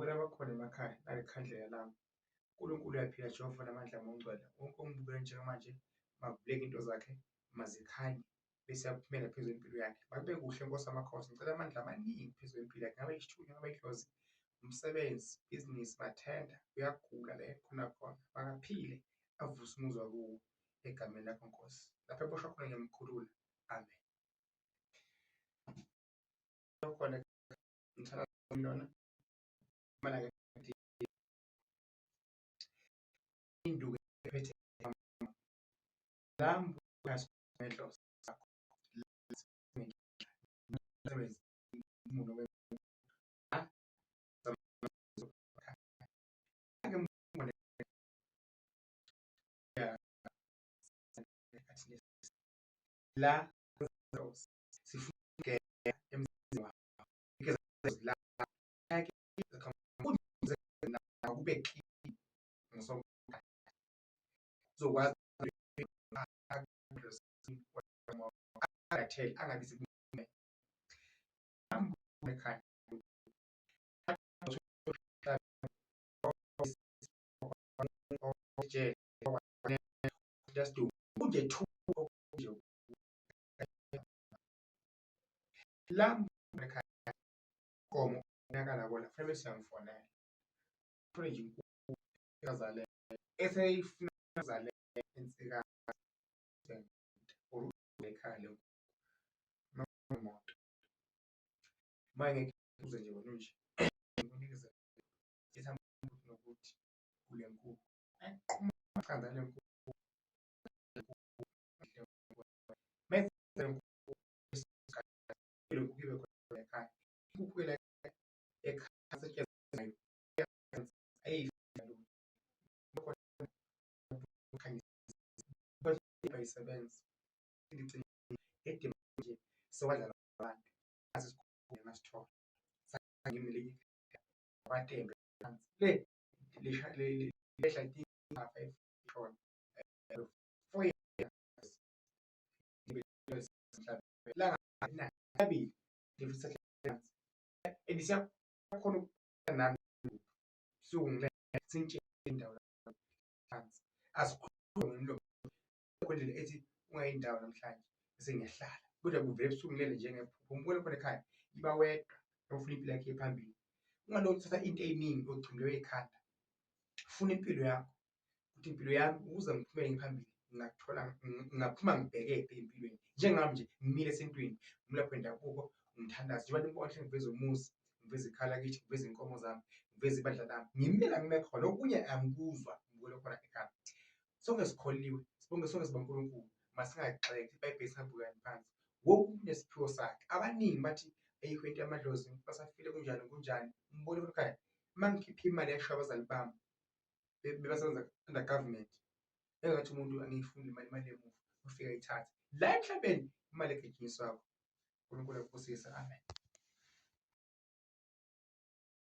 Abukela abakhona emakhaya nalikhandlela lami. uNkulunkulu uyaphila, Jehova namandla amongcwele. Wonke ongibukela njengamanje makuvuleke into zakhe, mazikhanye bese yaphumela phezu kwempilo yakhe. Makube kuhle Nkosi Amakhosi. Ngicela amandla amaningi phezu kwempilo yakhe, ngabe isithunywa, ngabe idlozi, umsebenzi, ibhizinisi, mathenda, uyagula la ekhona khona, makaphile avuse umuzwa kuwo egameni lakho Nkosi. Lapho eboshwa khona ngiyamkhulula. Amen. Khona ngithanda lona mana-ke induku ephethe lami ngamehlo sakho la sifuna emzini wakho la kube clean uzokwazi angatheli angabizi ekhaya just do nje two la ekhaya komo nakala bona fanele siyamfonela thole nje inkukhu ekazale eseyifuna ukuzala insikazi or ekhaya le moto manje uze nje wena nje unikeze nokuthi kule nkukhu aqhuma amaqanda le nkukhu ekhaya inkukhu le ekhaya ayisebenzi nje sewadlala abantu asikhuluma ngasithola sangimleki abatembe le lehla i-5 ton 4 years la abili ndifisa edisiya khona nami sungile sintshe indawo phansi asikhuluma lo kwendlela ethi ungayindawo namhlanje bese ngiyahlala kodwa kuvele ebusuku ngilele njengephupho umbone khona ekhaya iba wedwa ufuna impilo yakhe phambili ungalokhu uthatha into eziningi ogciniwe ekhanda ufuna impilo yakho ukuthi impilo yami ukuze ngiphumele phambili ngakuthola ngaphuma ngibheke empilweni njengami nje ngimile esentweni umlaphi wendabuko umthandazi njengoba nimbona ngiveza umuzi ngiveza ikhala kithi ngiveza inkomo zami ngiveza ibandla lami ngimile ngime khona okunye angikuzwa ngibukele khona ekhaya sonke sikholiwe sonke siba uNkulunkulu masingagxeki iBhayibheli singabukani phansi wonke unesiphiwo sakhe abaningi bathi ayikho into yamadlozi basafile kunjani umbone ekhaya mangikhipha imali yasho abazali bami bebasebenza under government engathi umuntu angiyifuni imali emuva ufika ithathe la emhlabeni imali egijinyiswako uNkulunkulu akusisa. Amen.